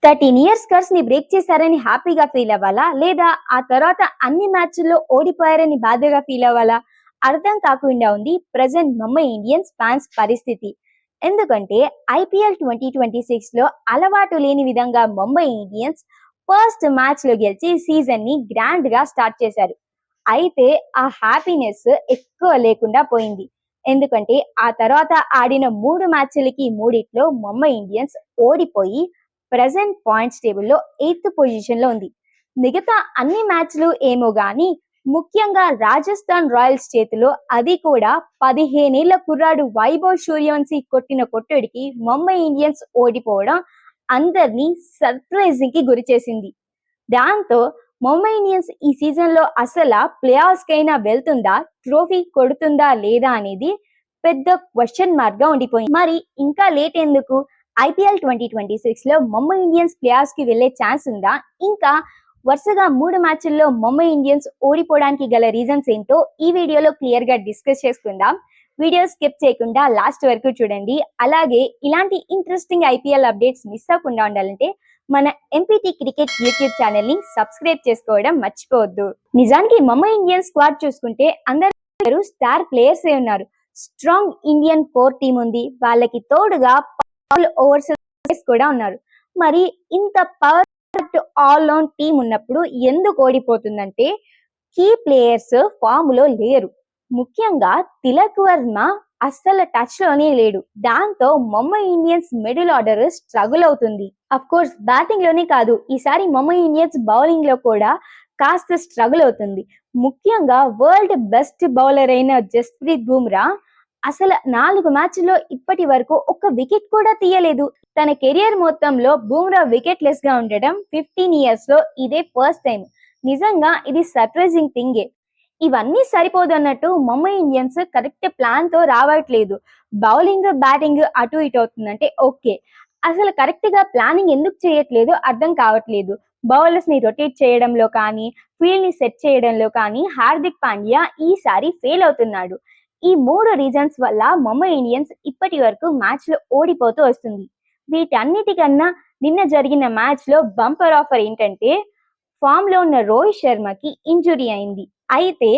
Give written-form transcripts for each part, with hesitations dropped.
13 years curse ని break చేశారని హ్యాపీగా ఫీల్ అవ్వాలా, లేదా ఆ తర్వాత అన్ని మ్యాచ్ల్లో ఓడిపోయారని బాధగా ఫీల్ అవ్వాలా అర్థం కాకుండా ఉంది ప్రెజెంట్ ముంబై ఇండియన్స్ ఫ్యాన్స్ పరిస్థితి. ఎందుకంటే ఐపీఎల్ 2026 లో అలవాటు లేని విధంగా ముంబై ఇండియన్స్ ఫస్ట్ మ్యాచ్ లో గెలిచి సీజన్ ని గ్రాండ్ గా స్టార్ట్ చేశారు. అయితే ఆ హ్యాపీనెస్ ఎక్కువ లేకుండా పోయింది. ఎందుకంటే ఆ తర్వాత ఆడిన 3 మ్యాచ్లకి మూడిట్లో ముంబై ఇండియన్స్ ఓడిపోయి ప్రెసెంట్ పాయింట్స్ టేబుల్లో 8th పొజిషన్ లో ఉంది. మిగతా అన్ని మ్యాచ్లు ఏమో గానీ ముఖ్యంగా రాజస్థాన్ రాయల్స్ చేతిలో, అది కూడా 15 ఏళ్ల కుర్రాడు వైభవ్ సూర్యవంశీ కొట్టిన కొట్టుడికి ముంబై ఇండియన్స్ ఓడిపోవడం అందరినీ సర్ప్రైజింగ్ కి గురి చేసింది. దాంతో ముంబై ఇండియన్స్ ఈ సీజన్ లో అసలు ప్లే ఆఫ్స్ కైనా వెళ్తుందా, ట్రోఫీ కొడుతుందా లేదా అనేది పెద్ద క్వశ్చన్ మార్క్ గా ఉండిపోయింది. మరి ఇంకా లేట్ ఎందుకు? ఐపీఎల్ 2026 లో ముంబై ఇండియన్స్ ప్లే ఆఫ్స్ కి వెళ్లే ఛాన్స్ ఉందా? ఇంకా వరుసగా 3 మ్యాచ్ల్లో ముంబై ఇండియన్స్ ఓడిపోవడానికి గల రీజన్స్ ఏంటో ఈ వీడియోలో క్లియర్ గా డిస్కస్ చేసుకుందాం. వీడియో స్కిప్ చేయకుండా లాస్ట్ వరకు చూడండి. అలాగే ఇలాంటి ఇంట్రెస్టింగ్ ఐపీఎల్ అప్డేట్స్ మిస్ అవ్వకుండా ఉండాలంటే మన ఎంపీటీ క్రికెట్ యూట్యూబ్ ఛానల్ ని సబ్స్క్రైబ్ చేసుకోవడం మర్చిపోవద్దు. నిజానికి ముంబై ఇండియన్స్ స్క్వాడ్ చూసుకుంటే అందరూ స్టార్ ప్లేయర్స్ ఉన్నారు. స్ట్రాంగ్ ఇండియన్ కోర్ టీం ఉంది. వాళ్ళకి తోడుగా ఓవర్సీస్ కూడా ఉన్నారు. మరి ఇంత పవర్ ఆల్ రౌండ్ టీం ఉన్నప్పుడు ఎందుకు ఓడిపోతుందంటే కీ ప్లేయర్స్ ఫామ్ లో లేరు. ముఖ్యంగా తిలక్ వర్మ అస్సలు టచ్ లోనే లేడు. దాంతో Mumbai Indians middle order struggle అవుతుంది. అఫ్ కోర్స్ బ్యాటింగ్ లోనే కాదు, ఈసారి ముంబై ఇండియన్స్ బౌలింగ్ లో కూడా కాస్త స్ట్రగుల్ అవుతుంది. ముఖ్యంగా వరల్డ్ బెస్ట్ బౌలర్ అయిన జస్ప్రీత్ బుమ్రా అసలు 4 మ్యాచ్ల్లో ఇప్పటి వరకు ఒక్క వికెట్ కూడా తీయలేదు. తన కెరియర్ మొత్తంలో బుమ్రా వికెట్ లెస్ గా ఉండడం 15 ఇయర్స్ లో ఇదే ఫస్ట్ టైం. నిజంగా ఇది సర్ప్రైజింగ్ థింగే. ఇవన్నీ సరిపోదు అన్నట్టు ముంబై ఇండియన్స్ కరెక్ట్ ప్లాన్ తో రావట్లేదు. బౌలింగ్ బ్యాటింగ్ అటు ఇటు అవుతుందంటే ఓకే, అసలు కరెక్ట్ గా ప్లానింగ్ ఎందుకు చేయట్లేదు అర్థం కావట్లేదు. బౌలర్స్ ని రొటేట్ చేయడంలో కానీ, ఫీల్డ్ ని సెట్ చేయడంలో కానీ హార్దిక్ పాండ్యా ఈసారి ఫెయిల్ అవుతున్నాడు. ఈ 3 రీజన్స్ వల్ల ముంబై ఇండియన్స్ ఇప్పటి వరకు మ్యాచ్ లో ఓడిపోతూ వస్తుంది. వీటన్నిటికన్నా నిన్న జరిగిన మ్యాచ్ లో బంపర్ ఆఫర్ ఏంటంటే ఫామ్ లో ఉన్న రోహిత్ శర్మకి ఇంజురీ అయింది. అయితే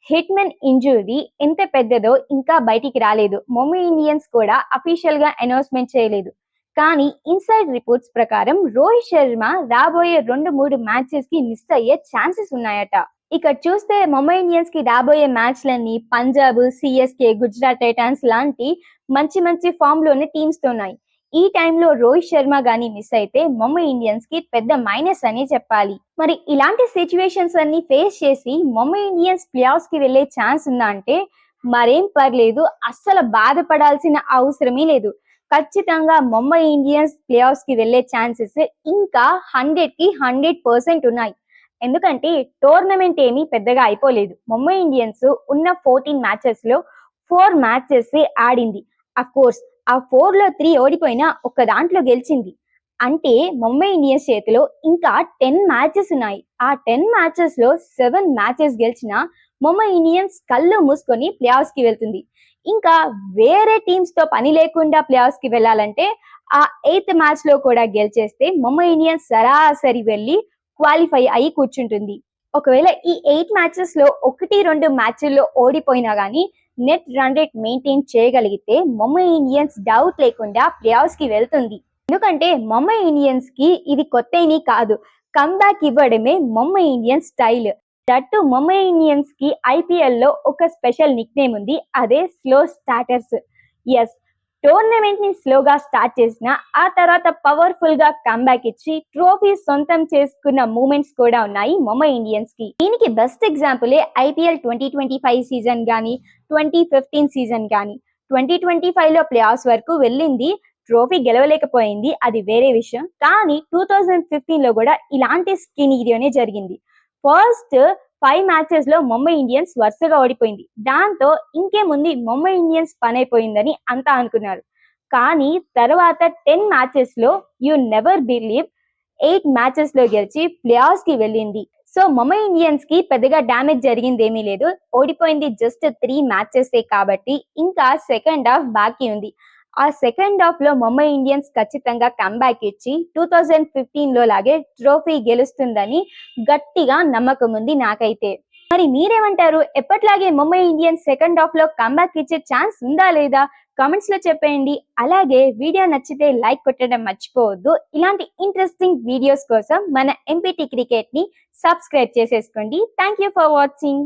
హిట్మెన్ ఇంజురీ ఎంత పెద్దదో ఇంకా బయటికి రాలేదు. ముంబై ఇండియన్స్ కూడా అఫీషియల్ గా అనౌన్స్మెంట్ చేయలేదు. కానీ ఇన్సైడ్ రిపోర్ట్స్ ప్రకారం రోహిత్ శర్మ రాబోయే 2-3 మ్యాచెస్ కి మిస్ అయ్యే ఛాన్సెస్ ఉన్నాయట. ఇక్కడ చూస్తే ముంబై ఇండియన్స్ కి రాబోయే మ్యాచ్లన్నీ పంజాబ్, సిఎస్కే, గుజరాత్ టైటాన్స్ లాంటి మంచి మంచి ఫామ్ లోనే టీమ్స్ తో ఉన్నాయి. ఈ టైంలో రోహిత్ శర్మ గానీ మిస్ అయితే ముంబై ఇండియన్స్ కి పెద్ద మైనస్ అని చెప్పాలి. మరి ఇలాంటి సిచ్యువేషన్స్ అన్ని ఫేస్ చేసి ముంబై ఇండియన్స్ ప్లే ఆఫ్స్ కి వెళ్లే ఛాన్స్ ఉందా అంటే మరేం పర్లేదు, అస్సలు బాధపడాల్సిన అవసరమే లేదు. ఖచ్చితంగా ముంబై ఇండియన్స్ ప్లే ఆఫ్స్ కి వెళ్లే ఛాన్సెస్ ఇంకా 100కి 100% ఉన్నాయి. ఎందుకంటే టోర్నమెంట్ ఏమీ పెద్దగా అయిపోలేదు. ముంబై ఇండియన్స్ ఉన్న 14 మ్యాచెస్ లో 4 మ్యాచెస్ ఆడింది. అఫ్ కోర్స్ ఆ 4లో 3 ఓడిపోయినా ఒక్క దాంట్లో గెలిచింది. అంటే ముంబై ఇండియన్స్ చేతిలో ఇంకా 10 మ్యాచెస్ ఉన్నాయి. ఆ 10 మ్యాచెస్ లో 7 మ్యాచెస్ గెలిచిన ముంబై ఇండియన్స్ కళ్ళు మూసుకొని ప్లే ఆఫ్స్ కి వెళ్తుంది. ఇంకా వేరే టీమ్స్ తో పని లేకుండా ప్లే ఆఫ్స్ కి వెళ్ళాలంటే ఆ 8th మ్యాచ్ లో కూడా గెలిచేస్తే ముంబై ఇండియన్స్ సరాసరి వెళ్ళి క్వాలిఫై అయి కూర్చుంటుంది. ఒకవేళ ఈ 8 మ్యాచెస్ లో 1-2 మ్యాచ్ల్లో ఓడిపోయినా గానీ నెట్ రన్ రేట్ మెయింటైన్ చేయగలిగితే ముంబై ఇండియన్స్ డౌట్ లేకుండా ప్లే ఆఫ్స్ కి వెళ్తుంది. ఎందుకంటే ముంబై ఇండియన్స్ కి ఇది కొత్తని కాదు, కమ్బ్యాక్ ఇవ్వడమే Mumbai Indians style. That Mumbai Indians కి ఐపీఎల్ లో ఒక స్పెషల్ నిక్ నేమ్ ఉంది, అదే స్లో స్టార్టర్స్. ఎస్, టోర్నమెంట్ ని స్లోగా స్టార్ట్ చేసిన ఆ తర్వాత పవర్ఫుల్ గా కంబ్యాక్ ఇచ్చి ట్రోఫీ సొంతం చేసుకున్న మూమెంట్స్ కూడా ఉన్నాయి ముంబై ఇండియన్స్ కి. దీనికి బెస్ట్ ఎగ్జాంపులే ఐపీఎల్ 2025 సీజన్ గానీ 2015 సీజన్ గానీ. 2025 లో ప్లే ఆఫ్స్ వరకు వెళ్ళింది, ట్రోఫీ గెలవలేకపోయింది, అది వేరే విషయం. కానీ 2015 లో కూడా ఇలాంటి స్కినీరియోనే జరిగింది. ఫస్ట్ 5 మ్యాచెస్ లో ముంబై ఇండియన్స్ వరుసగా ఓడిపోయింది. దాంతో ఇంకేముంది, ముంబై ఇండియన్స్ పని అయిపోయిందని అంతా అనుకున్నారు. కానీ తర్వాత 10 మ్యాచెస్ లో యూ నెవర్ బిలీవ్ 8 మ్యాచెస్ లో గెలిచి ప్లే ఆఫ్స్ కి వెళ్ళింది. సో ముంబై ఇండియన్స్ కి పెద్దగా డ్యామేజ్ జరిగింది ఏమీ లేదు. ఓడిపోయింది జస్ట్ 3 మ్యాచెస్ కాబట్టి ఇంకా సెకండ్ హాఫ్ బాకీ ఉంది. ఆ సెకండ్ హాఫ్ లో ముంబై ఇండియన్స్ ఖచ్చితంగా కంబ్యాక్ ఇచ్చి 2015 లో లాగే ట్రోఫీ గెలుస్తుందని గట్టిగా నమ్మకం ఉంది నాకైతే. మరి మీరేమంటారు? ఎప్పట్లాగే ముంబై ఇండియన్స్ సెకండ్ హాఫ్ లో కంబ్యాక్ ఇచ్చే ఛాన్స్ ఉందా లేదా? కామెంట్స్ లో చెప్పేయండి. అలాగే వీడియో నచ్చితే లైక్ కొట్టడం మర్చిపోవద్దు. ఇలాంటి ఇంట్రెస్టింగ్ వీడియోస్ కోసం మన ఎంపీటీ క్రికెట్ ని సబ్స్క్రైబ్ చేసేసుకోండి. Thank you for watching.